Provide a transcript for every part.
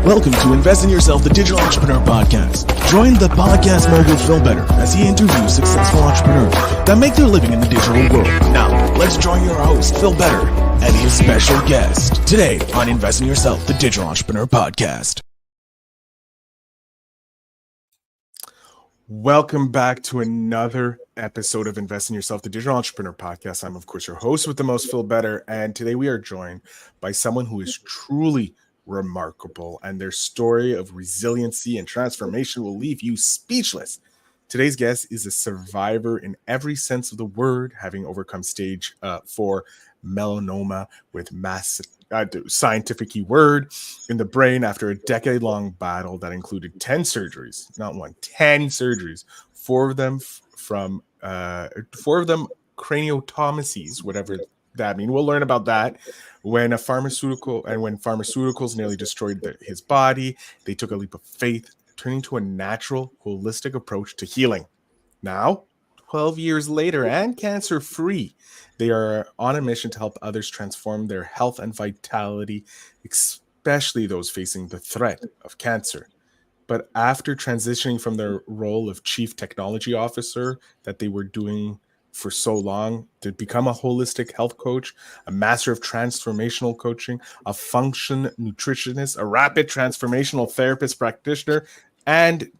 Welcome to Invest in Yourself, the Digital Entrepreneur Podcast. Join the podcast mogul Phil Better as he interviews successful entrepreneurs that make their living in the digital world. Now, let's join your host, Phil Better, and his special guest today on Invest in Yourself, the Digital Entrepreneur Podcast. Welcome back to another episode of Invest in Yourself, the Digital Entrepreneur Podcast. I'm, of course, your host with the most, Phil Better, and today we are joined by someone who is truly remarkable, and their story of resiliency and transformation will leave you speechless. Today's guest is a survivor in every sense of the word, having overcome stage 4 melanoma with massive scientific keyword in the brain after a decade-long battle that included 10 surgeries, not one, 10 surgeries, four of them craniotomies, whatever that means. We'll learn about that. When pharmaceuticals nearly destroyed his body, they took a leap of faith, turning to a natural, holistic approach to healing. Now, 12 years later and cancer-free, they are on a mission to help others transform their health and vitality, especially those facing the threat of cancer. But after transitioning from their role of chief technology officer that they were doing for so long to become a holistic health coach, a master of transformational coaching, a function nutritionist, a rapid transformational therapist practitioner, and,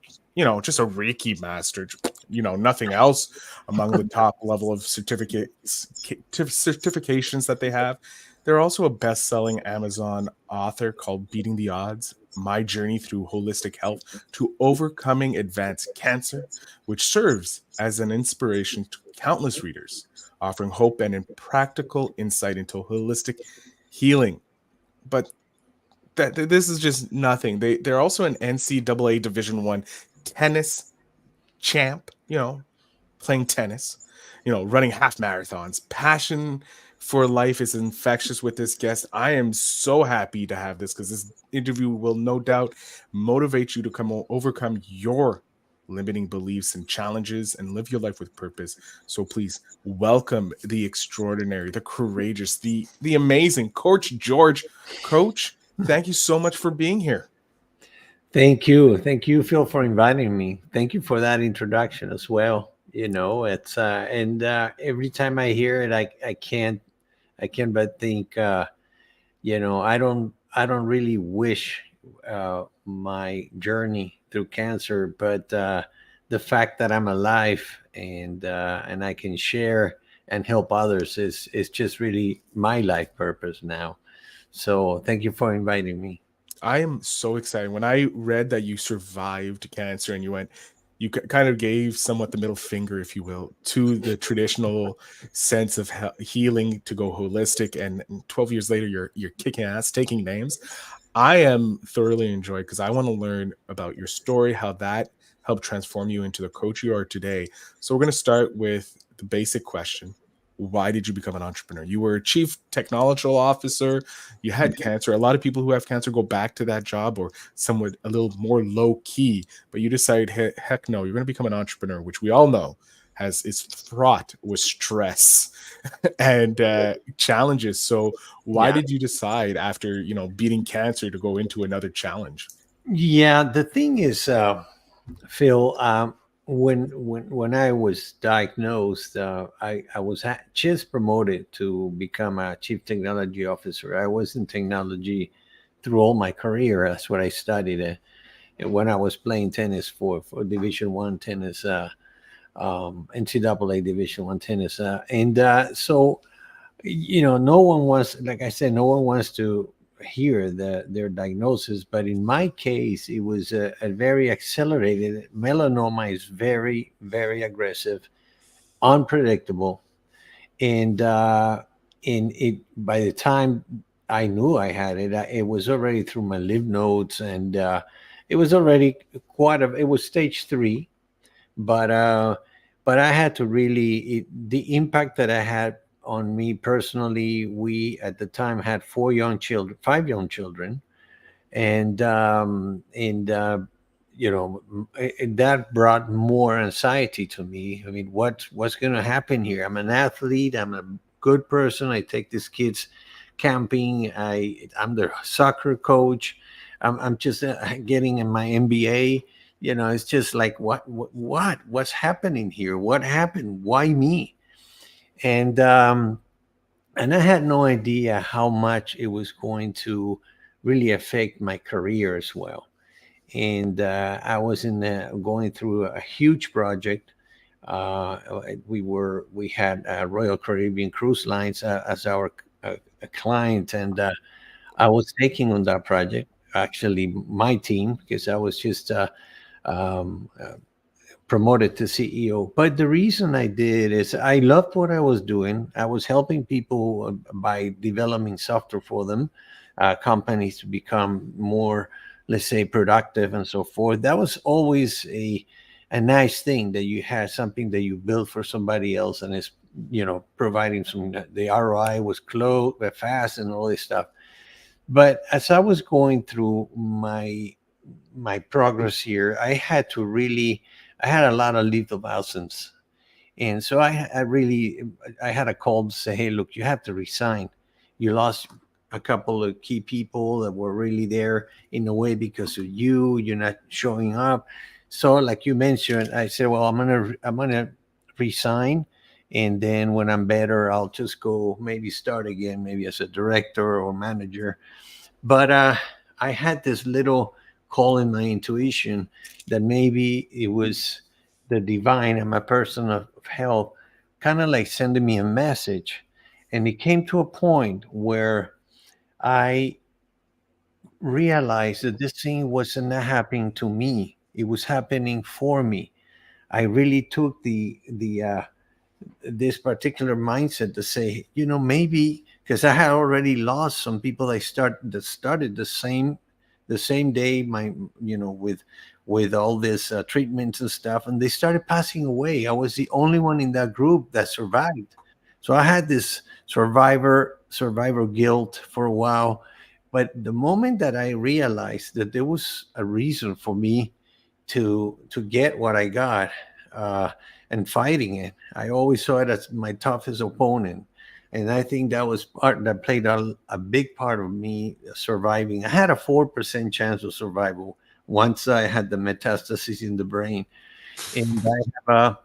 just a Reiki master, nothing else among the top level of certifications that they have. They're also a best-selling Amazon author called Beating the Odds, My Journey Through Holistic Health to Overcoming Advanced Cancer, which serves as an inspiration to countless readers, offering hope and practical insight into holistic healing. But this is just nothing. They're also an NCAA Division I tennis champ, playing tennis, running half marathons. Passion for life is infectious with this guest. I am so happy to have this because this interview will no doubt motivate you to overcome your limiting beliefs and challenges and live your life with purpose. So please welcome the extraordinary, the courageous, the amazing Coach George. Coach, thank you so much for being here. Thank you, Phil, for inviting me. Thank you for that introduction as well. It's and every time I hear it, I can't but think, I don't really wish my journey through cancer, but the fact that I'm alive and I can share and help others is just really my life purpose now. So thank you for inviting me. I am so excited. When I read that you survived cancer and you kind of gave somewhat the middle finger, if you will, to the traditional sense of healing to go holistic. And 12 years later, you're kicking ass, taking names. I am thoroughly enjoyed because I want to learn about your story, how that helped transform you into the coach you are today. So we're going to start with the basic question. Why did you become an entrepreneur? You were a chief technological officer. You had cancer. A lot of people who have cancer go back to that job or somewhat a little more low key, but you decided, heck no, you're going to become an entrepreneur, which we all know is fraught with stress and challenges. So why did you decide after, beating cancer to go into another challenge? Yeah, the thing is, Phil, when I was diagnosed, I was just promoted to become a chief technology officer. I was in technology through all my career. That's what I studied when I was playing tennis for Division I tennis, NCAA Division I tennis. So, no one wants, like I said, no one wants to hear their diagnosis, but in my case it was a very accelerated. Melanoma is very, very aggressive, unpredictable, and it by the time I knew I had it, it was already through my lymph nodes, and it was already it was stage 3, but I had to really the impact that I had on me personally. We at the time had 5 young children, and that brought more anxiety to me. I mean, what's going to happen here? I'm an athlete. I'm a good person. I take these kids camping. I'm their soccer coach. I'm just getting in my MBA. It's just like what's happening here? What happened? Why me? And and I had no idea how much it was going to really affect my career as well. And I was going through a huge project. We had Royal Caribbean Cruise Lines as our client, and I was taking on that project. Actually, my team, because I was just um, uh, promoted to CEO. But the reason I did is I loved what I was doing. I was helping people by developing software for them, companies to become more, let's say, productive and so forth. That was always a nice thing that you had something that you built for somebody else, and it's providing some. The ROI was close, fast, and all this stuff. But as I was going through my progress here, I had a lot of leave of absence. And so I had a call to say, hey, look, you have to resign. You lost a couple of key people that were really there in a way because of you. You're not showing up. So, like you mentioned, I said, well, I'm gonna resign, and then when I'm better, I'll just go maybe start again, maybe as a director or manager. But I had this little call in my intuition that maybe it was the divine and my person of health kind of like sending me a message. And it came to a point where I realized that this thing wasn't happening to me, it was happening for me. I really took the this particular mindset to say, maybe because I had already lost some people that started the same day, with all this treatments and stuff, and they started passing away. I was the only one in that group that survived. So I had this survivor guilt for a while. But the moment that I realized that there was a reason for me to get what I got, uh, and fighting it. I always saw it as my toughest opponent, and I think that played a big part of me surviving. I had a 4% chance of survival once I had the metastasis in the brain, and I have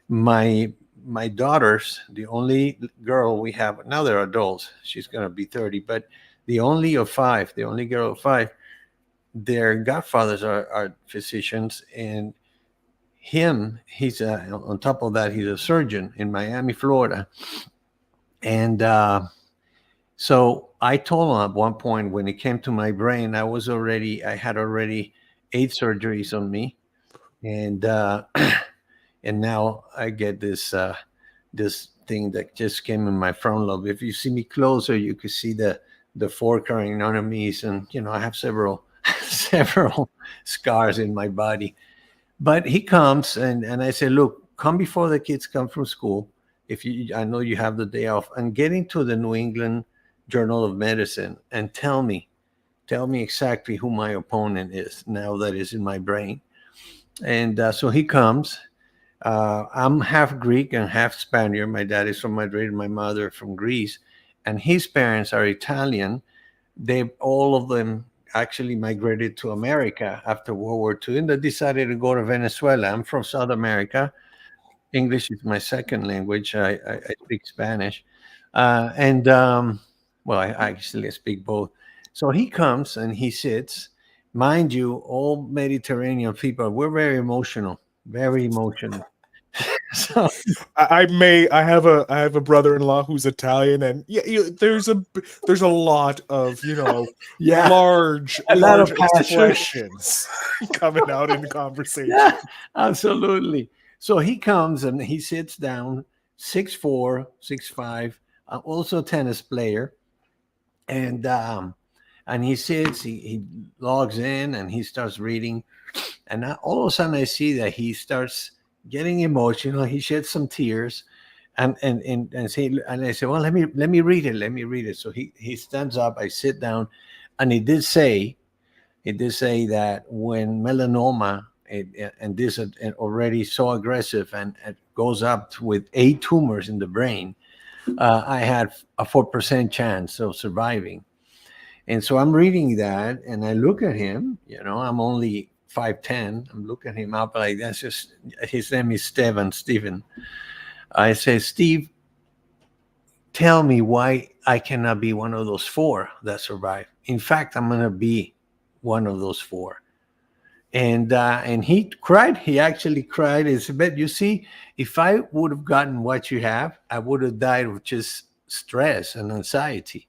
my daughters, the only girl we have now. They're adults. She's gonna be 30, but the only girl of five, their godfathers are physicians, and he's on top of that, he's a surgeon in Miami, Florida. And so I told him at one point, when it came to my brain, I had already 8 surgeries on me, and and now I get this thing that just came in my front lobe. If you see me closer, you could see the four carinotomies, and I have several several scars in my body. But he comes, and I say, look, come before the kids come from school. If I know you have the day off, and get into the New England Journal of Medicine and tell me exactly who my opponent is now that is in my brain. And so he comes. I'm half Greek and half Spaniard. My dad is from Madrid, my mother from Greece, and his parents are Italian. They all of them actually migrated to America after World War II, and they decided to go to Venezuela. I'm from South America. English is my second language. I speak Spanish, and well, I actually speak both. So he comes and he sits. Mind you, all Mediterranean people, we're very emotional, very emotional. So I have a brother-in-law who's Italian, and yeah, there's a lot of yeah, large a lot of large passion. expressions coming out in the conversation. Yeah, absolutely. So he comes and he sits down, 6'4", 6'5", also a tennis player, and he sits, he logs in, and he starts reading, and all of a sudden I see that he starts getting emotional. He sheds some tears, and I say, well, let me read it, let me read it. So he stands up. I sit down, and he did say that when melanoma, and this is already so aggressive, and it goes up with 8 tumors in the brain, I had a 4% chance of surviving. And so I'm reading that, and I look at him. I'm only 5'10". I'm looking him up like that's just his name is Stephen. I say, Steve, tell me why I cannot be one of those four that survive. In fact, I'm gonna be one of those four. And he cried. He actually cried. He said, "But you see, if I would have gotten what you have, I would have died of just stress and anxiety.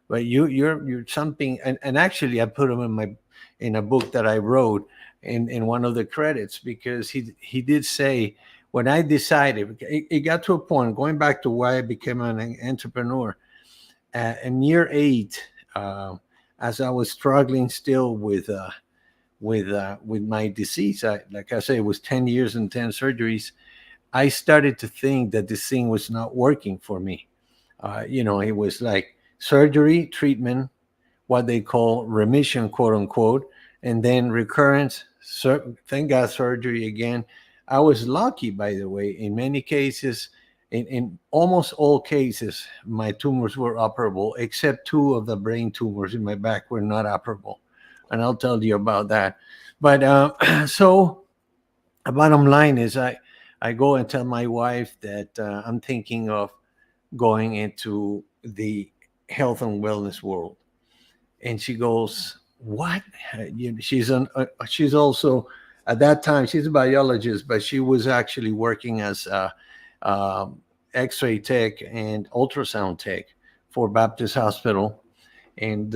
But you're something." And actually, I put him in a book that I wrote in one of the credits, because he did say, when I decided, it got to a point, going back to why I became an entrepreneur. In year 8, as I was struggling still with my disease. Like I say, it was 10 years and 10 surgeries. I started to think that this thing was not working for me. It was like surgery, treatment, what they call remission, quote unquote, and then recurrence. Thank God, surgery again. I was lucky, by the way. In many cases, in almost all cases, my tumors were operable, except 2 of the brain tumors in my back were not operable, and I'll tell you about that. But so, the bottom line is, I go and tell my wife that I'm thinking of going into the health and wellness world, and she goes, "What?" She's also, at that time, she's a biologist, but she was actually working as X-ray tech and ultrasound tech for Baptist Hospital, and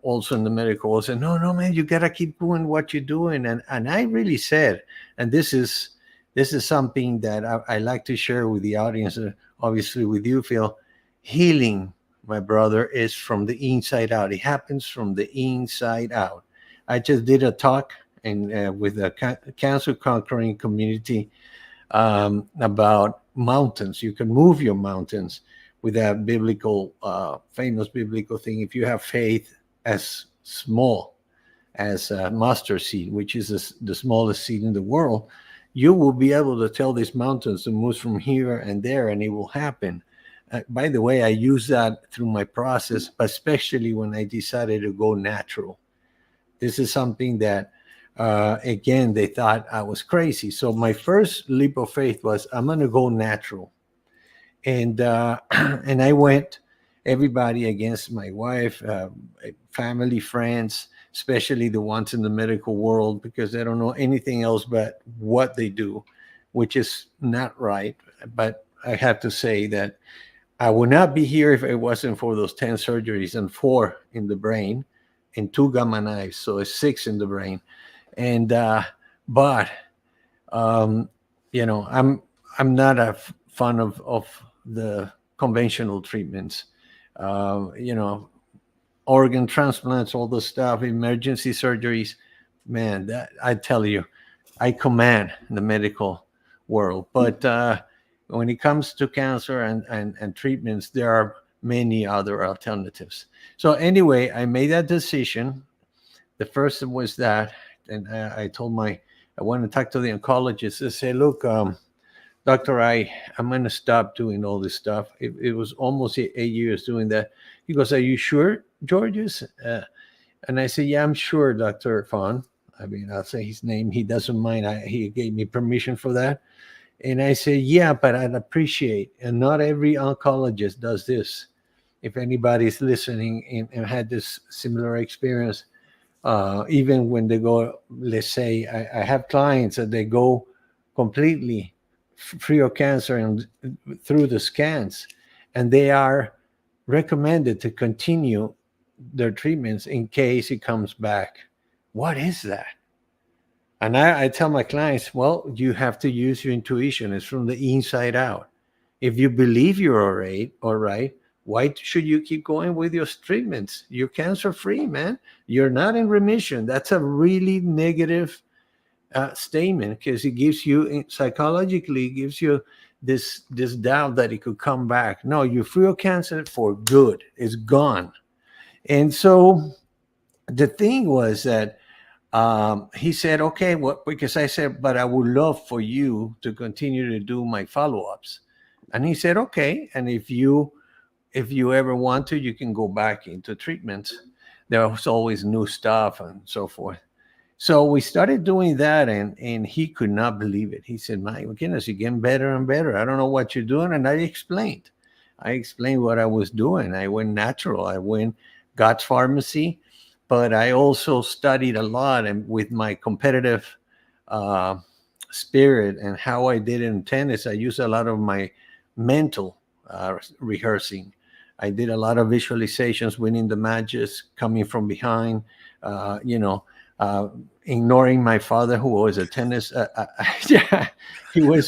also in the medical. I said, "No, no, man, you gotta keep doing what you're doing." And I really said, and this is something that I like to share with the audience, obviously with you, Phil. Healing, my brother, is from the inside out. It happens from the inside out. I just did a talk with the cancer conquering community about mountains. You can move your mountains with that biblical, famous biblical thing. If you have faith as small as a mustard seed, which is the smallest seed in the world, you will be able to tell these mountains to move from here and there, and it will happen. By the way, I use that through my process, but especially when I decided to go natural. This is something that, again, they thought I was crazy. So my first leap of faith was, I'm going to go natural. And and I went, everybody against my wife, family, friends, especially the ones in the medical world, because they don't know anything else but what they do, which is not right. But I have to say that I would not be here if it wasn't for those 10 surgeries and 4 in the brain and 2 gamma knives. So it's 6 in the brain. And, but, um, I'm not a fan of the conventional treatments, you know, organ transplants, all the stuff, emergency surgeries. Man, that I tell you, I command the medical world. But when it comes to cancer and treatments, there are many other alternatives. So anyway, I made that decision. The first was that, and I told I went to talk to the oncologist. I say, look, doctor, I'm going to stop doing all this stuff. It was almost 8 years doing that. He goes, are you sure, Georges? And I say, yeah, I'm sure, Dr. Fon. I mean, I'll say his name. He doesn't mind. He gave me permission for that. And I say, yeah, but I'd appreciate, and not every oncologist does this. If anybody's listening and had this similar experience, even when they go, let's say, I have clients that they go completely free of cancer and through the scans, and they are recommended to continue their treatments in case it comes back. What is that? And I tell my clients, well, you have to use your intuition. It's from the inside out. If you believe you're all right, why should you keep going with your treatments? You're cancer free, man. You're not in remission. That's a really negative statement, because it gives you, psychologically, gives you this doubt that it could come back. No, you're free of cancer for good. It's gone. And so the thing was that he said, okay, well, because I said, but I would love for you to continue to do my follow-ups. And he said, okay. And if you ever want to, you can go back into treatment. there was always new stuff and so forth. So we started doing that, and he could not believe it. He said, "My goodness, you're getting better and better. I don't know what you're doing." And I explained. I explained what I was doing. I went natural. I went God's pharmacy, but I also studied a lot, and with my competitive uh, spirit and how I did in tennis, I used a lot of my mental rehearsing. I did a lot of visualizations, winning the matches, coming from behind, uh, you know, uh, ignoring my father, who was a tennis. Yeah, he was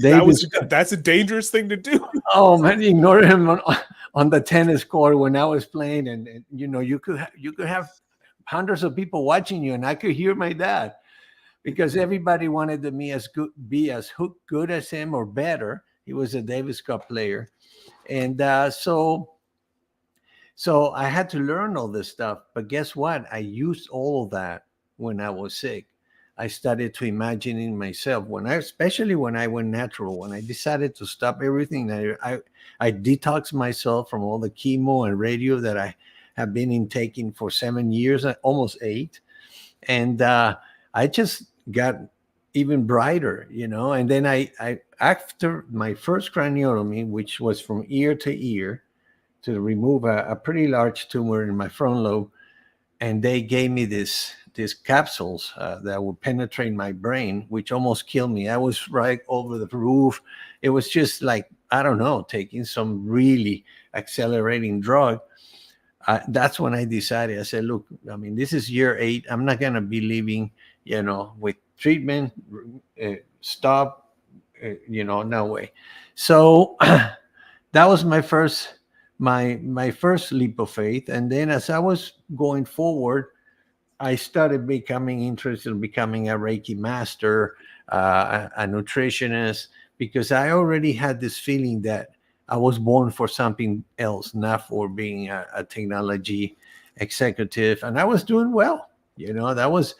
Davis. That's a dangerous thing to do. Oh man, ignore him on the tennis court when I was playing, and you could have hundreds of people watching you, and I could hear my dad because everybody wanted to me as good be as good as him or better. He was a Davis Cup player, and so I had to learn all this stuff. But guess what? I used all of that when I was sick. I started to imagining myself especially when I went natural, when I decided to stop everything. I detoxed myself from all the chemo and radio that I have been intaking for 7 years, almost 8. And I just got even brighter, And then I after my first craniotomy, which was from ear to ear, to remove a pretty large tumor in my front lobe, and they gave me these capsules that would penetrate my brain, which almost killed me. I was right over the roof. It was just like, I don't know, taking some really accelerating drug. That's when I decided. I said, look, I mean, this is year 8. I'm not going to be living, with treatment, stop, no way. So that was my first leap of faith. And then as I was going forward, I started becoming interested in becoming a Reiki master, a nutritionist, because I already had this feeling that I was born for something else, not for being a technology executive. And I was doing well. That was,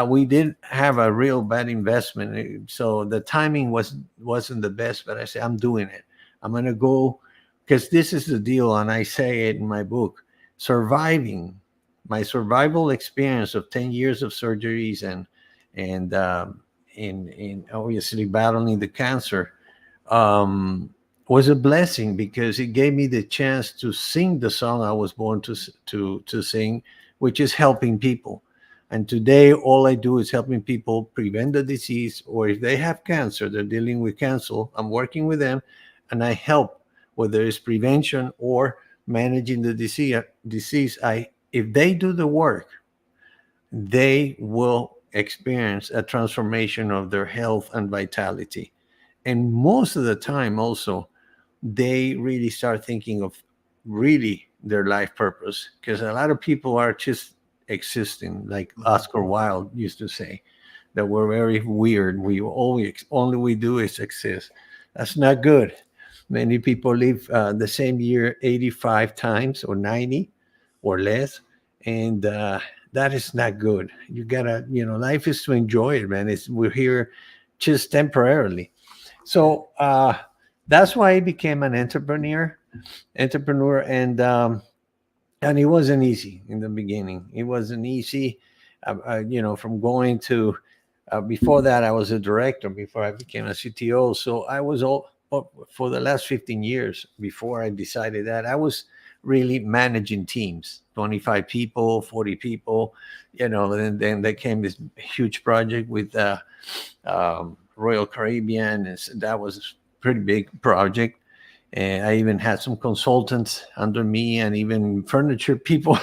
we did have a real bad investment. So the timing wasn't the best, but I said, I'm doing it. I'm going to go, because this is the deal. And I say it in my book, my survival experience of 10 years of surgeries and in obviously battling the cancer was a blessing, because it gave me the chance to sing the song I was born to sing, which is helping people. And today, all I do is helping people prevent the disease, or if they have cancer, they're dealing with cancer, I'm working with them, and I help, whether it's prevention or managing the disease. If they do the work, they will experience a transformation of their health and vitality. And most of the time, also, they really start thinking of really their life purpose, because a lot of people are just existing, like Oscar Wilde used to say, that we're very weird. We always only we do is exist. That's not good. Many people live the same year 85 times or 90 or less, and that is not good. You gotta, life is to enjoy it, man. We're here just temporarily. So that's why I became an entrepreneur, and it wasn't easy in the beginning. It wasn't easy, from going to. Before that, I was a director before I became a CTO. So I was all for the last 15 years before I decided that I was really managing teams, 25 people, 40 people, then there came this huge project with Royal Caribbean. And that was a pretty big project. And I even had some consultants under me and even furniture people.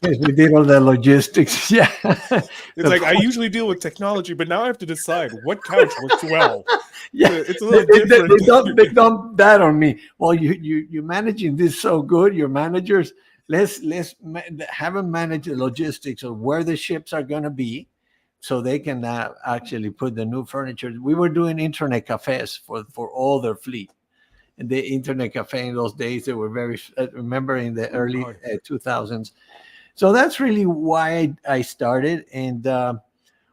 We did all the logistics. Yeah. It's like I usually deal with technology, but now I have to decide what couch works well. Yeah, it's a little different. They dump that on me. Well, you're managing this so good. Your managers, let's have them manage the logistics of where the ships are going to be, so they can actually put the new furniture. We were doing internet cafes for all their fleet. And the internet cafe in those days, they were very. Remember in the early 2000s. So that's really why I started. And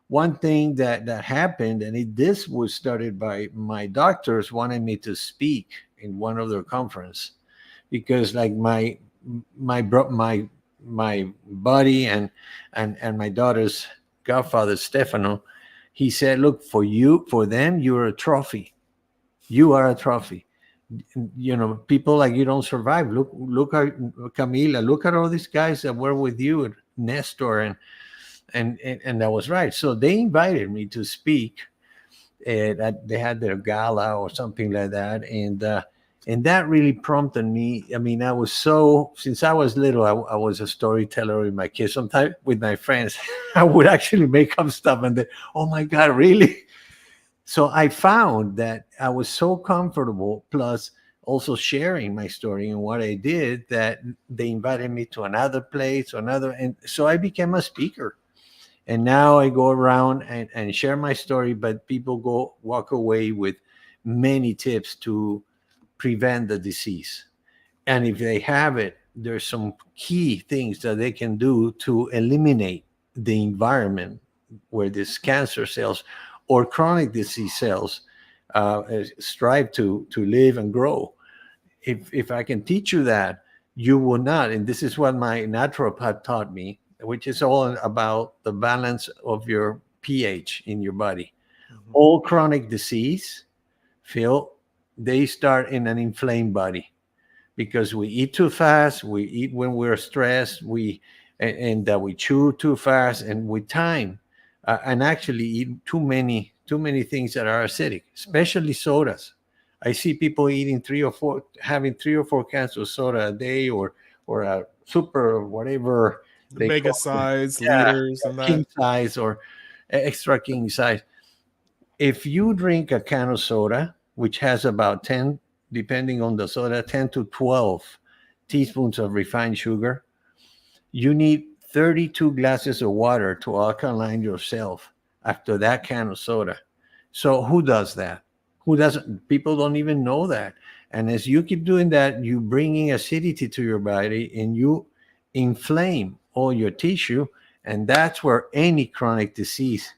one thing that happened, and this was started by my doctors wanting me to speak in one of their conference, because like my my buddy and my daughter's godfather Stefano, he said, "Look, for them, you're a trophy. You are a trophy. You know, people like you don't survive. Look at Camila. Look at all these guys that were with you, and Nestor, and that was right." So they invited me to speak. That they had their gala or something like that, and that really prompted me. I mean, I was so since I was little, I was a storyteller with my kids. Sometimes with my friends, I would actually make up stuff, and they, oh my god, really? So I found that I was so comfortable, plus also sharing my story and what I did, that they invited me to another place, another, and so I became a speaker. And now I go around and share my story, but people go walk away with many tips to prevent the disease. And if they have it, there's some key things that they can do to eliminate the environment where these cancer cells or chronic disease cells strive to live and grow. If I can teach you that, you will not. And this is what my naturopath taught me, which is all about the balance of your pH in your body. Mhm. All chronic disease, Phil, they start in an inflamed body because we eat too fast, we eat when we're stressed, and that we chew too fast, and with time, and actually eat too many things that are acidic, especially sodas. I see people eating having 3 or 4 cans of soda a day, or a super or whatever The they mega call it. size Yeah, liters and king that. size or extra king size. If you drink a can of soda, which has about 10, depending on the soda, 10 to 12 teaspoons of refined sugar, you need 32 glasses of water to alkaline yourself after that can of soda. So who does that? Who doesn't? People don't even know that. And as you keep doing that, you bringing acidity to your body and you inflame all your tissue. And that's where any chronic disease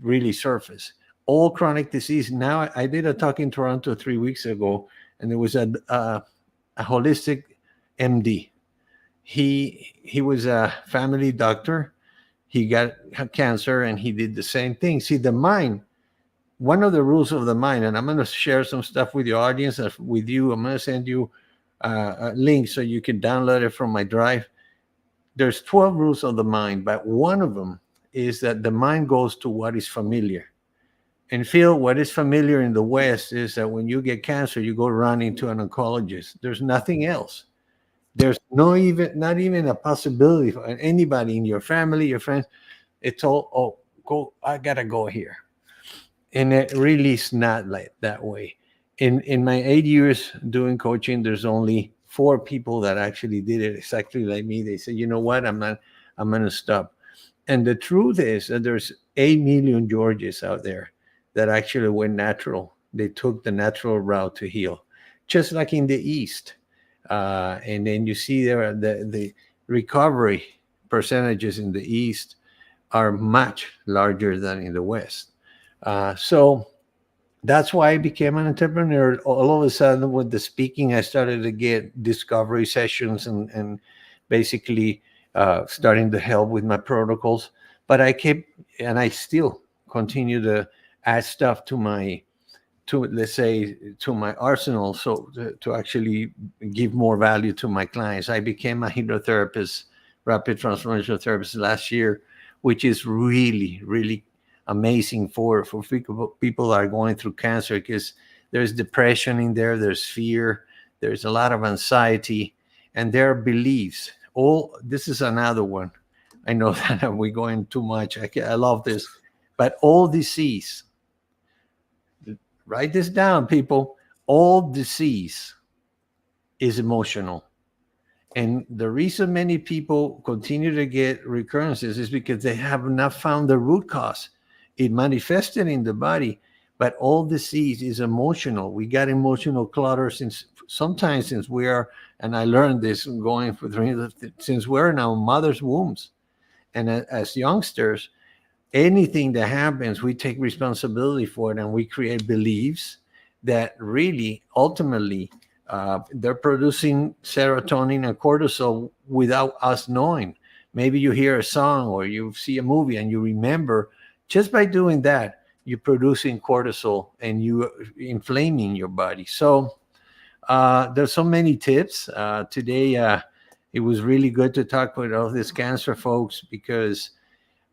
really surface. All chronic disease. Now, I did a talk in Toronto 3 weeks ago, and there was a holistic MD. He was a family doctor. He got cancer, and he did the same thing. See, the mind. One of the rules of the mind, and I'm going to share some stuff with your audience, with you. I'm going to send you a link so you can download it from my drive. There's 12 rules of the mind, but one of them is that the mind goes to what is familiar. And Phil, what is familiar in the West is that when you get cancer, you go running to an oncologist. There's nothing else. There's not even a possibility for anybody in your family, your friends. It's all, oh, go, I gotta go here. And it really is not like that way. In my 8 years doing coaching, there's only 4 people that actually did it exactly like me. They said, you know what, I'm gonna stop. And the truth is that there's 8 million Georges out there that actually went natural. They took the natural route to heal, just like in the East. And then you see there the recovery percentages in the East are much larger than in the West. So that's why I became an entrepreneur. All of a sudden, with the speaking, I started to get discovery sessions and basically starting to help with my protocols. But I kept, and I still continue to add stuff to my, to let's say, to my arsenal, so to actually give more value to my clients. I became a hypnotherapist, rapid transformational therapist last year, which is really, really amazing for people that are going through cancer, because there's depression in there, there's fear, there's a lot of anxiety, and there are beliefs. All this is another one. I know that we're going too much. I love this, but all disease. Write this down, people. All disease is emotional. And the reason many people continue to get recurrences is because they have not found the root cause. It manifested in the body, but all disease is emotional. We got emotional clutter since we are, and I learned this going for since we're in our mother's wombs. And as youngsters, anything that happens, we take responsibility for it, and we create beliefs that really ultimately They're producing serotonin and cortisol without us knowing. Maybe you hear a song or you see a movie and you remember, just by doing that, you're producing cortisol and you inflaming your body. So there's so many tips. Today, it was really good to talk with all these cancer folks because,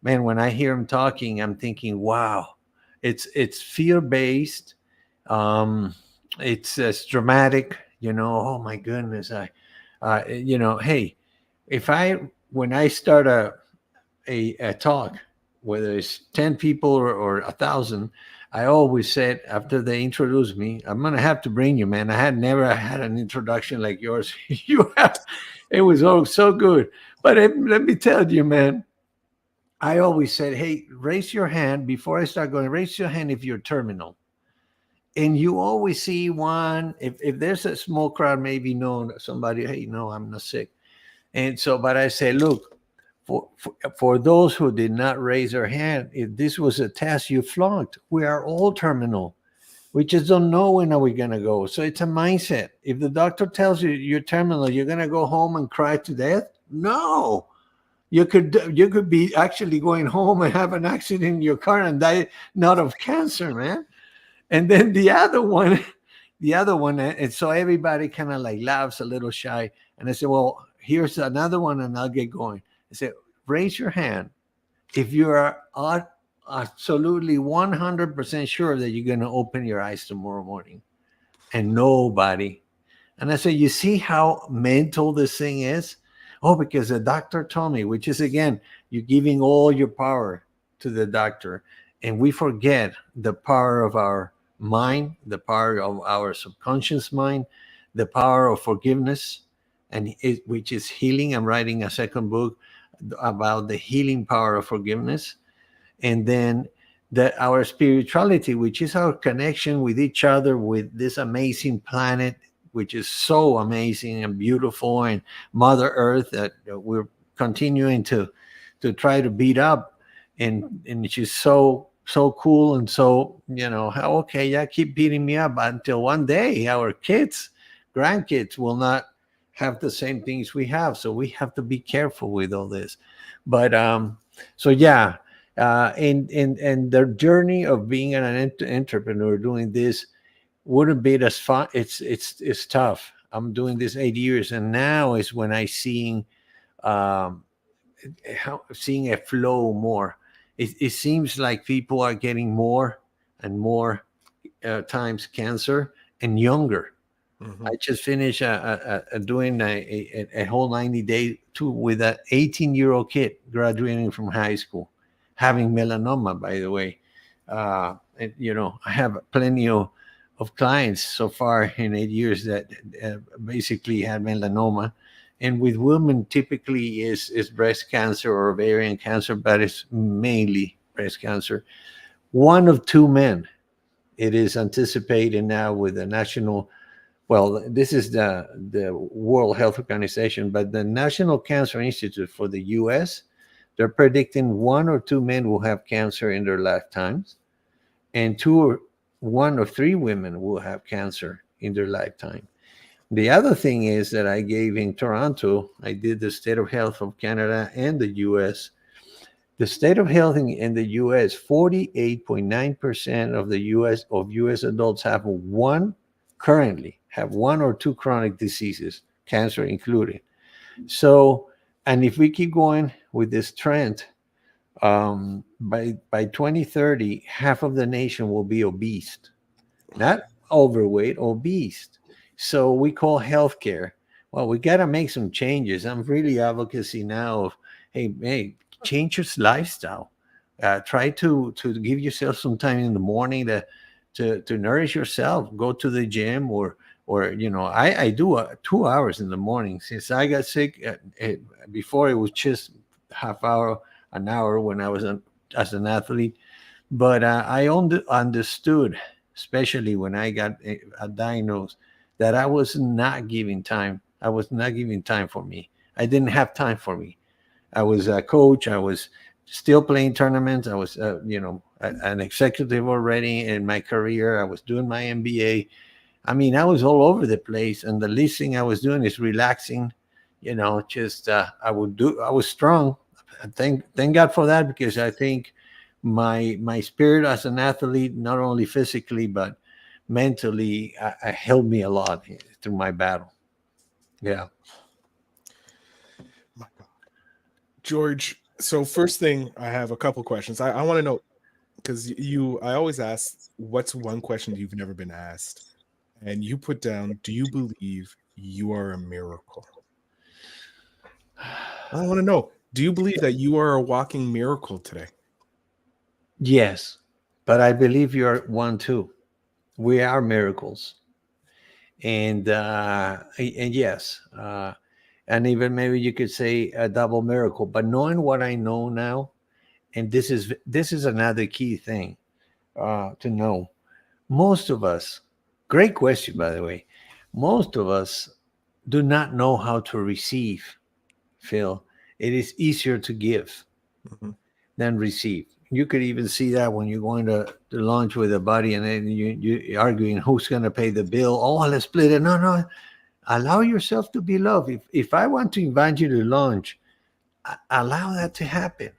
man, when I hear them talking, I'm thinking, wow, it's fear based. Um, it's dramatic. Oh my goodness, hey, if I when I start a talk, whether it's 10 people or 1,000, I always said after they introduce me, I'm gonna have to bring you, man. I had never had an introduction like yours. You have, it was so good. But let me tell you, man, I always said, hey, raise your hand before I start going. Raise your hand if you're terminal. And you always see one. If there's a small crowd, maybe no somebody, hey, no, I'm not sick. And so, but I say, look, for those who did not raise their hand, if this was a test you flunked, we are all terminal. We just don't know when are we gonna go. So it's a mindset. If the doctor tells you you're terminal, you're gonna go home and cry to death. No, you could be actually going home and have an accident in your car and die not of cancer, man. And then the other one, and so everybody kind of like laughs a little shy. And I said, well, here's another one, and I'll get going. I said, raise your hand if you are absolutely 100% sure that you're going to open your eyes tomorrow morning. And nobody. And I said, you see how mental this thing is? Oh, because the doctor told me, which is again, you're giving all your power to the doctor. And we forget the power of our mind, the power of our subconscious mind, the power of forgiveness, which is healing. I'm writing a second book about the healing power of forgiveness. And then our spirituality, which is our connection with each other, with this amazing planet, which is so amazing and beautiful, and Mother Earth that we're continuing to try to beat up, and she's so cool. And so okay, yeah, keep beating me up until one day our grandkids will not have the same things we have. So we have to be careful with all this. But so yeah, and their journey of being an entrepreneur doing this wouldn't be as fun. It's tough. I'm doing this 8 years, and now is when I um, seeing a flow more. It seems like people are getting more and more times cancer and younger. Hmm. I just finished doing a whole 90-day tour with an 18-year-old kid graduating from high school, having melanoma, by the way. I have plenty of clients so far in 8 years that basically had melanoma. And with women, typically is breast cancer or ovarian cancer, but it's mainly breast cancer. One of two men. It is anticipated now with the national. Well, this is the World Health Organization, but the National Cancer Institute for the U.S. They're predicting one or two men will have cancer in their lifetimes, and one or three women will have cancer in their lifetime. The other thing is that I gave in Toronto, I did the state of health of Canada and the US. The state of health in the US, 48.9% of the US adults currently have one or two chronic diseases, cancer included. So, and if we keep going with this trend, by 2030, half of the nation will be obese, not overweight, obese. So we call healthcare. Well, we got to make some changes. I'm really advocacy now of, hey, change your lifestyle. Try to give yourself some time in the morning to nourish yourself. Go to the gym or I do 2 hours in the morning since I got sick. Before it was just half hour, an hour when I was as an athlete. But I understood, especially when I got diagnosed, that I was not giving time. I was not giving time for me. I didn't have time for me. I was a coach. I was still playing tournaments. I was, an executive already in my career. I was doing my MBA. I mean, I was all over the place, and the least thing I was doing is relaxing. Just I was strong. Thank God for that, because I think my spirit as an athlete, not only physically but mentally, helped me a lot through my battle. Yeah. My God. George, so first thing, I have a couple questions. I want to know because I always ask, what's one question you've never been asked? And you put down, do you believe you are a miracle? I want to know, do you believe that you are a walking miracle today? Yes, but I believe you're one too. We are miracles, and yes, and even maybe you could say a double miracle. But knowing what I know now, and this is another key thing to know. Most of us, great question by the way, most of us do not know how to receive. Phil, it is easier to give Mhm. than receive. You could even see that when you're going to lunch with a buddy, and then you're arguing who's going to pay the bill. Oh, let's split it. No, no. Allow yourself to be loved. If I want to invite you to lunch, allow that to happen.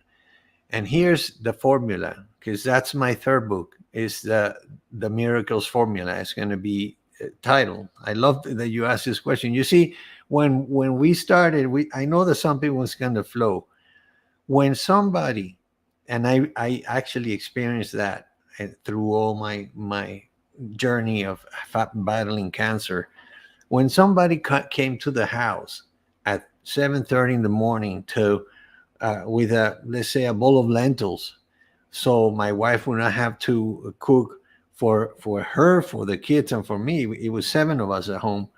And here's the formula, because that's my third book. Is the miracles formula. It's going to be titled. I love that you asked this question. You see, when we started, I know that some people was going to flow when somebody, and I actually experienced that through all my journey of battling cancer. When somebody came to the house at 7:30 in the morning to with a, let's say, a bowl of lentils, so my wife would not have to cook for her, for the kids, and for me. It was seven of us at home.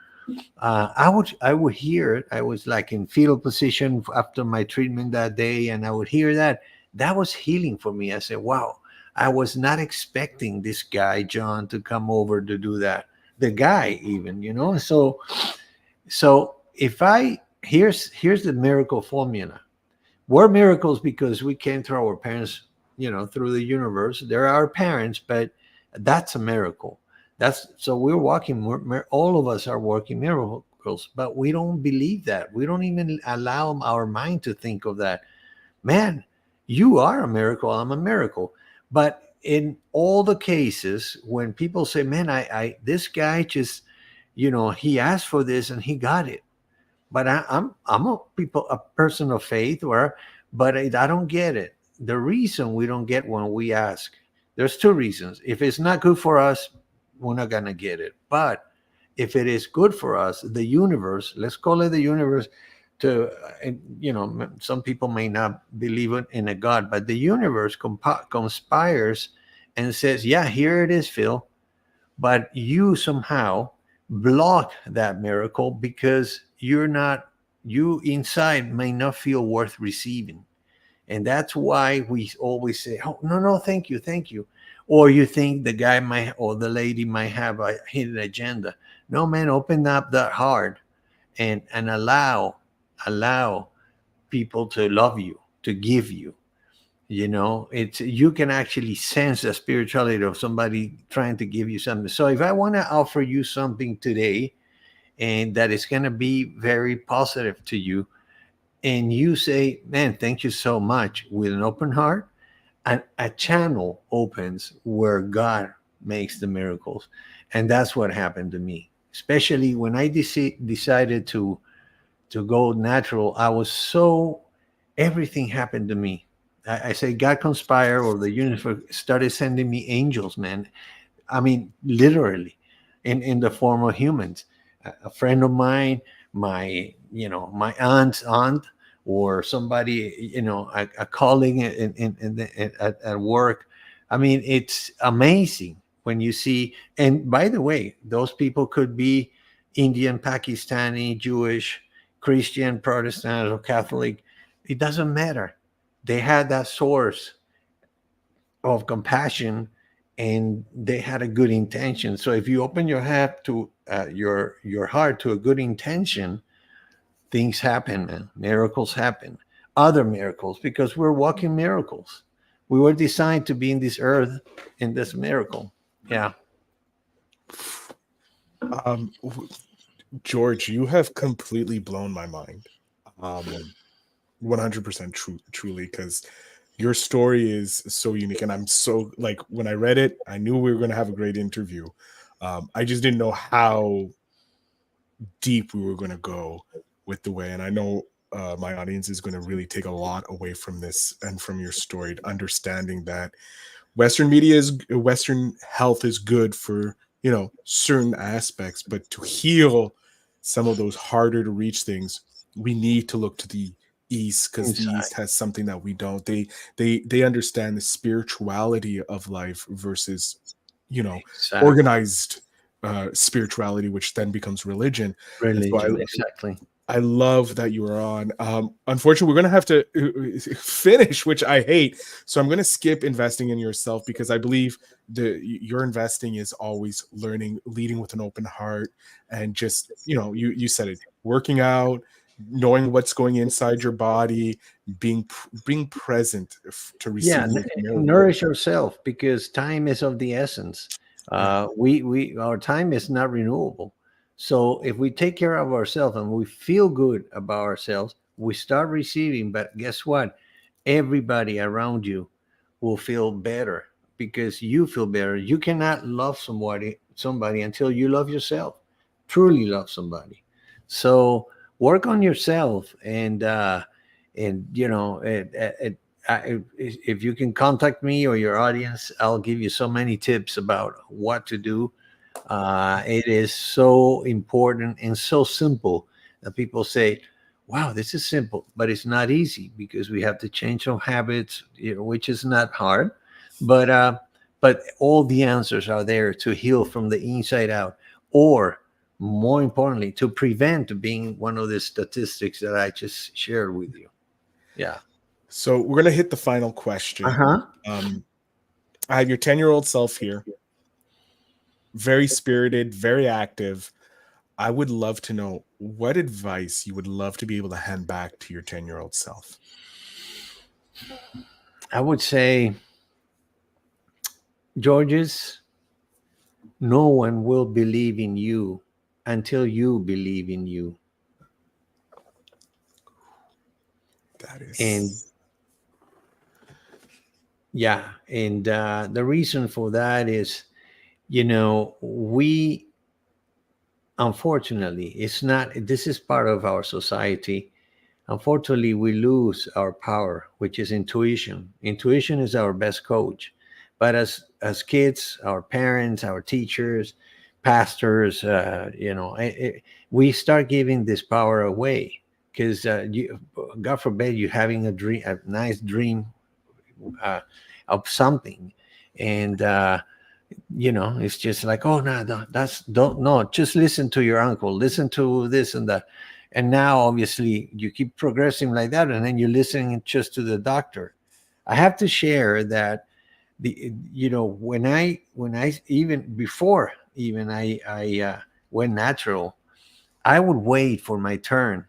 I would hear it. I was like in fetal position after my treatment that day, and I would hear that. That was healing for me. I said, "Wow, I was not expecting this guy John to come over to do that." The guy, even, So if I here's the miracle formula. We're miracles because we came through our parents, through the universe. They're our parents, but that's a miracle. That's so we're walking. All of us are working miracles, but we don't believe that. We don't even allow our mind to think of that. Man, you are a miracle. I'm a miracle. But in all the cases when people say, "Man, I this guy just, he asked for this and he got it," but I'm a person of faith, but I don't get it. The reason we don't get when we ask, there's two reasons. If it's not good for us, we're not gonna get it. But if it is good for us, the universe, let's call it the universe, some people may not believe in a God, but the universe conspires and says, "Yeah, here it is, Phil," but you somehow block that miracle because you inside may not feel worth receiving. And that's why we always say, "Oh, no, no, thank you, thank you." Or you think the guy might or the lady might have a hidden agenda. No, man, open up that heart and allow people to love you, to give you. It's you can actually sense the spirituality of somebody trying to give you something. So if I want to offer you something today, and that is going to be very positive to you, and you say, "Man, thank you so much," with an open heart, and a channel opens where God makes the miracles. And that's what happened to me, especially when I decided to go natural. I was so everything happened to me. I say God conspired, or the universe started sending me angels, man. I mean, literally, in the form of humans. A friend of mine, my aunt, or somebody, a colleague at work. I mean, it's amazing when you see. And by the way, those people could be Indian, Pakistani, Jewish, Christian, Protestant, or Catholic. It doesn't matter. They had that source of compassion, and they had a good intention. So if you open your heart to your heart to a good intention, things happen, man. Miracles happen. Other miracles, because we're walking miracles. We were designed to be in this earth in this miracle. Yeah. W- George, you have completely blown my mind. 100% true, truly, because your story is so unique, and I'm so like when I read it, I knew we were going to have a great interview. I just didn't know how deep we were going to go with the way, and I know my audience is going to really take a lot away from this and from your story, understanding that Western health is good for certain aspects, but to heal some of those harder to reach things, we need to look to the East, because the Inside. East has something that we don't. They understand the spirituality of life versus you know Exactly. organized spirituality, which then becomes religion. And so Religion. Exactly. I love that you are on. Unfortunately, we're going to have to finish, which I hate. So I'm going to skip investing in yourself, because I believe your investing is always learning, leading with an open heart, and just you said it, working out, knowing what's going inside your body, being present to Yeah, receive more of you. nourish yourself because time is of the essence. Yeah. We our time is not renewable. So if we take care of ourselves and we feel good about ourselves, we start receiving. But guess what? Everybody around you will feel better because you feel better. You cannot love somebody until you love yourself. Truly love somebody. So work on yourself and if you can contact me or your audience, I'll give you so many tips about what to do. It is so important and so simple that people say, "Wow, this is simple," but it's not easy because we have to change some habits, which is not hard. But all the answers are there to heal from the inside out, or more importantly, to prevent being one of the statistics that I just shared with you. Yeah. So we're going to hit the final Uh question. huh. I have your 10-year-old self here, very spirited, very active. I would love to know what advice you would love to be able to hand back to your 10-year-old self. I would say, Georges, no one will believe in you until you believe in you. That And is, yeah, and the reason for that is, we unfortunately, it's not, this is part of our society. Unfortunately, we lose our power, which is intuition. Intuition is our best coach. But as kids, our parents, our teachers, pastors, we start giving this power away because, God forbid, you're having a nice dream uh, of something, and it's just like, oh no, that's don't no, just listen to your uncle, listen to this and that, and now obviously you keep progressing like that, and then you're listening just to the doctor. I have to share that when I even before even I went natural, I would wait for my turn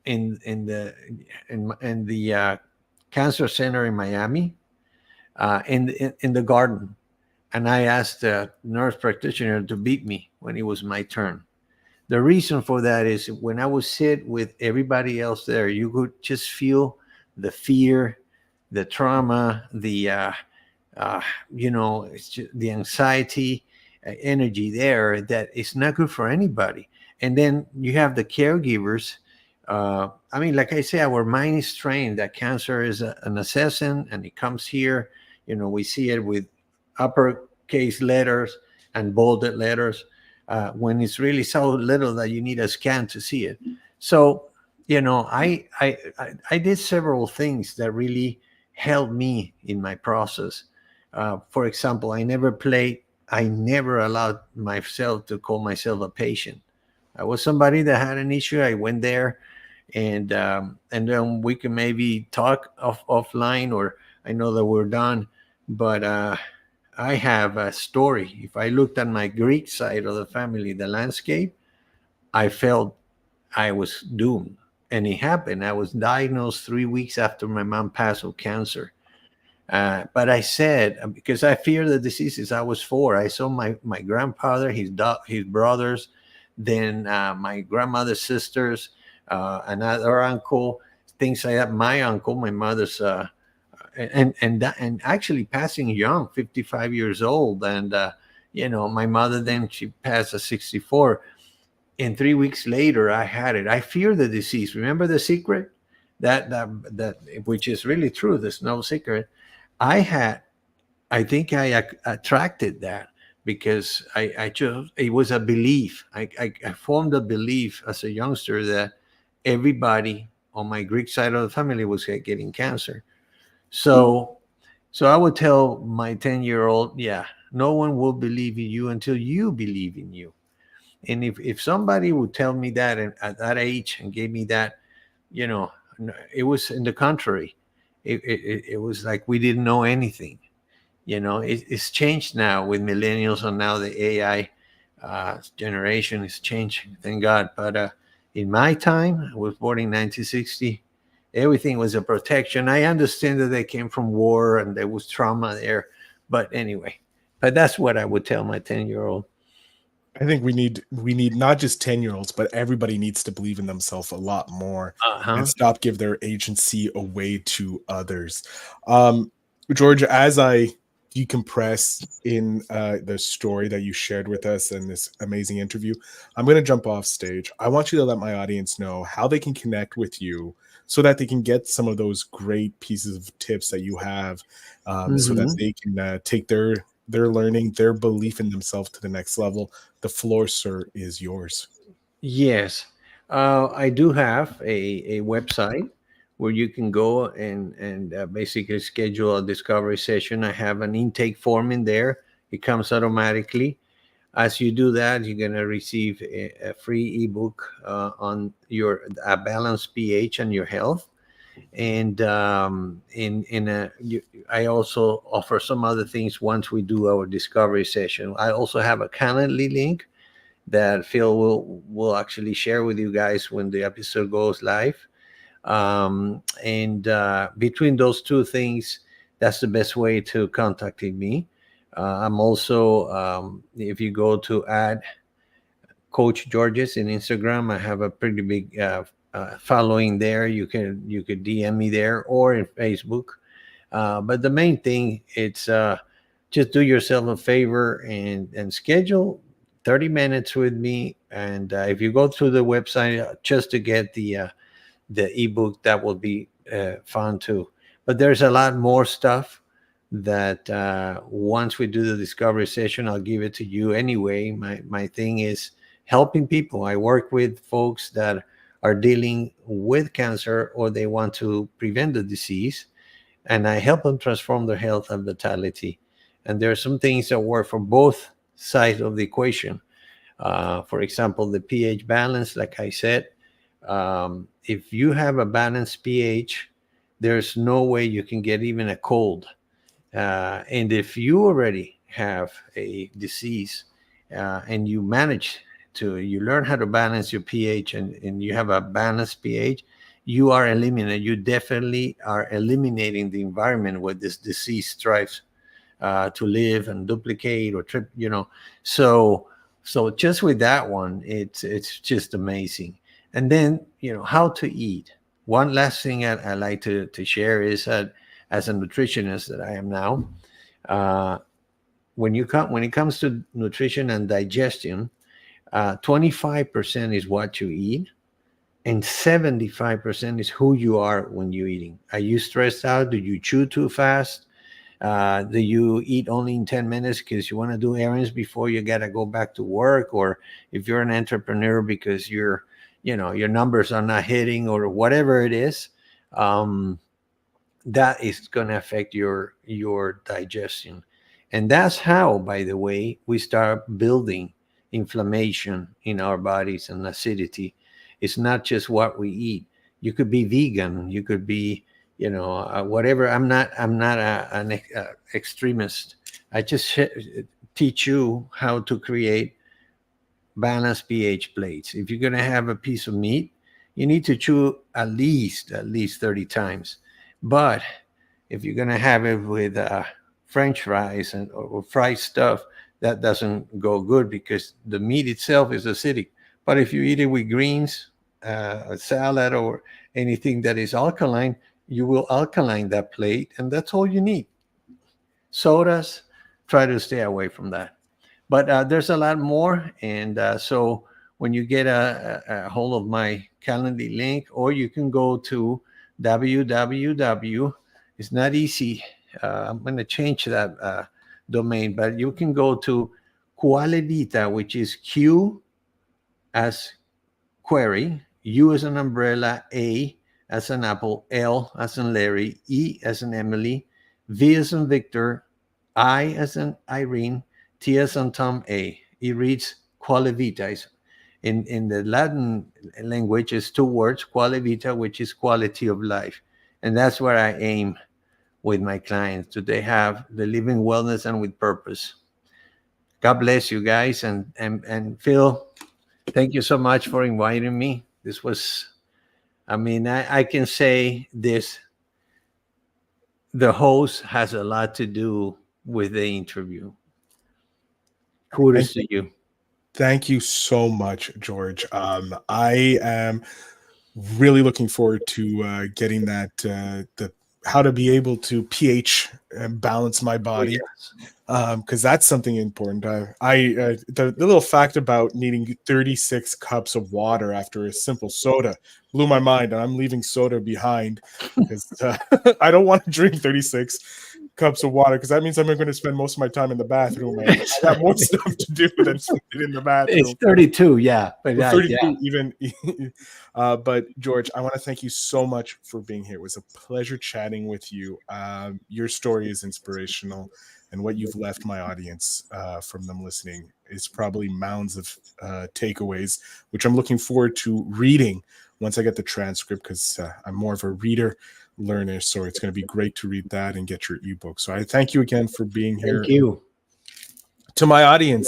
in the cancer center in Miami, in the garden, and I asked the nurse practitioner to beat me when it was my turn. The reason for that is when I would sit with everybody else there, you could just feel the fear, the trauma, uh, it's just the anxiety, energy there that is not good for anybody. And then you have the caregivers. I mean, like I say, our mind is trained that cancer is an assassin and it comes here. We see it with uppercase letters and bolded letters when it's really so little that you need a scan to see it. So, I did several things that really helped me in my process. For example, I never allowed myself to call myself a patient. I was somebody that had an issue. I went there, and then we can maybe talk offline, or I know that we're done. But I have a story. If I looked at my Greek side of the family, the landscape, I felt I was doomed. And it happened. I was diagnosed 3 weeks after my mom passed with cancer. But I said, because I fear the diseases. I was 4. I saw my grandfather, his brothers, then my grandmother's sisters, another uncle, things like that. My uncle, my mother's, and actually passing young, 55 years old, and my mother, then she passed at 64. And 3 weeks later, I had it. I fear the disease. Remember The Secret? That which is really true. There's no secret. I had I think I attracted that because I just, it was a belief. I formed a belief as a youngster that everybody on my Greek side of the family was getting cancer. So, so I would tell my 10-year-old, yeah, no one will believe in you until you believe in you. And if somebody would tell me that at that age and gave me that, you know, it was in the contrary. It was like we didn't know anything. It's changed now with millennials, and now the AI generation is changing, thank God. But in my time, I was born in 1960. Everything was a protection. I understand that they came from war and there was trauma there, but anyway, but that's what I would tell my 10-year-old. I think we need not just 10-year-olds, but everybody needs to believe in themselves a lot more and Uh-huh. stop give their agency away to others. Um, George, as I decompress in the story that you shared with us and this amazing interview, I'm going to jump off stage. I want you to let my audience know how they can connect with you so that they can get some of those great pieces of tips that you have, so that Hmm. they can take their learning, their belief in themselves to the next level. The floor, sir, is yours. Yes, I do have a website where you can go and basically schedule a discovery session. I have an intake form in there. It comes automatically. As you do that, you're going to receive a free ebook on your a balanced pH and your health. And I also offer some other things once we do our discovery session. I also have a Calendly link that Phil will actually share with you guys when the episode goes live. And between those two things, that's the best way to contact me. I'm also, if you go to add Coach Georges in Instagram, I have a pretty big following there. You could DM me there or in Facebook. But the main thing, it's just do yourself a favor and schedule 30 minutes with me. And if you go through the website just to get the ebook, that will be fun too. But there's a lot more stuff that once we do the discovery session, I'll give it to you anyway. My thing is helping people. I work with folks that are dealing with cancer or they want to prevent the disease, and I help them transform their health and vitality. And there are some things that work for both sides of the equation. For example, the pH balance, like I said, if you have a balanced pH, there's no way you can get even a cold. And if you already have a disease and you learn how to balance your pH, and you have a balanced pH, you definitely are eliminating the environment where this disease thrives to live and duplicate or trip. So just with that one, it's just amazing. And then how to eat. One last thing I like to share is that as a nutritionist that I am now, uh, when it comes to nutrition and digestion, 25% is what you eat, and 75% is who you are when you're eating. Are you stressed out? Do you chew too fast? Do you eat only in 10 minutes because you want to do errands before you got to go back to work? Or if you're an entrepreneur because your numbers are not hitting or whatever it is, um, that is going to affect your digestion. And that's how, by the way, we start building inflammation in our bodies and acidity. It's not just what we eat. You could be vegan, you could be whatever. I'm not an extremist. I just teach you how to create balanced pH plates. If you're going to have a piece of meat, you need to chew at least 30 times. But if you're gonna have it with French fries or fried stuff, that doesn't go good because the meat itself is acidic. But if you eat it with greens, a salad, or anything that is alkaline, you will alkaline that plate, and that's all you need. Sodas, try to stay away from that. But there's a lot more, and so when you get a hold of my Calendly link, or you can go to www. It's not easy. I'm going to change that domain, but you can go to Qualivita, which is Q as query, U as an umbrella, A as an apple, L as in Larry, E as in Emily, V as in Victor, I as in Irene, T as in Tom, A. It reads qualivita. In the Latin language, is two words, qualivita, which is quality of life. And that's where I aim with my clients. Do they have the living wellness and with purpose? God bless you guys. And Phil, thank you so much for inviting me. This was, I mean, I can say this, the host has a lot to do with the interview. Thank, Kudos to you. thank you so much, George. I am really looking forward to getting that the how to be able to pH and balance my Oh, body, yes. because that's something important. The little fact about needing 36 cups of water after a simple soda blew my mind, and I'm leaving soda behind because I don't want to drink 36 cups of water because that means I'm going to spend most of my time in the bathroom, and I got more Exactly. stuff to do than sit in the It's bathroom. 32, yeah. But Or yeah. 32 even. But George, I want to thank you so much for being here. It was a pleasure chatting with you. Your story is inspirational, and what you've left my audience from them listening is probably mounds of takeaways, which I'm looking forward to reading once I get the transcript, because I'm more of a reader learner, so it's going to be great to read that and get your ebook. So I thank you again for being Thank here. you. To my audience,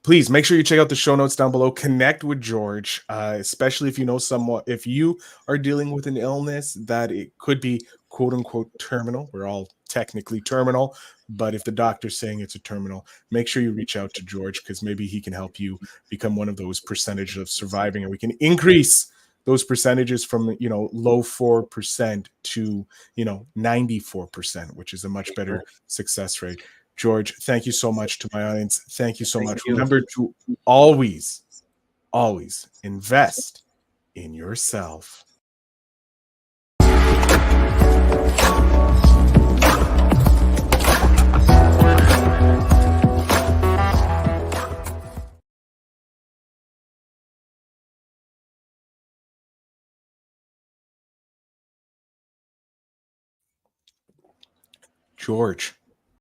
please make sure you check out the show notes down below. Connect with George, especially if you know someone, if you are dealing with an illness that it could be quote unquote terminal. We're all technically terminal, but if the doctor's saying it's a terminal, make sure you reach out to George, because maybe he can help you become one of those percentages of surviving, and we can increase those percentages from low 4% to 94%, which is a much better success rate. George, thank you so much. To my audience, thank you so Thank much. you. Remember to always, always invest in yourself. George.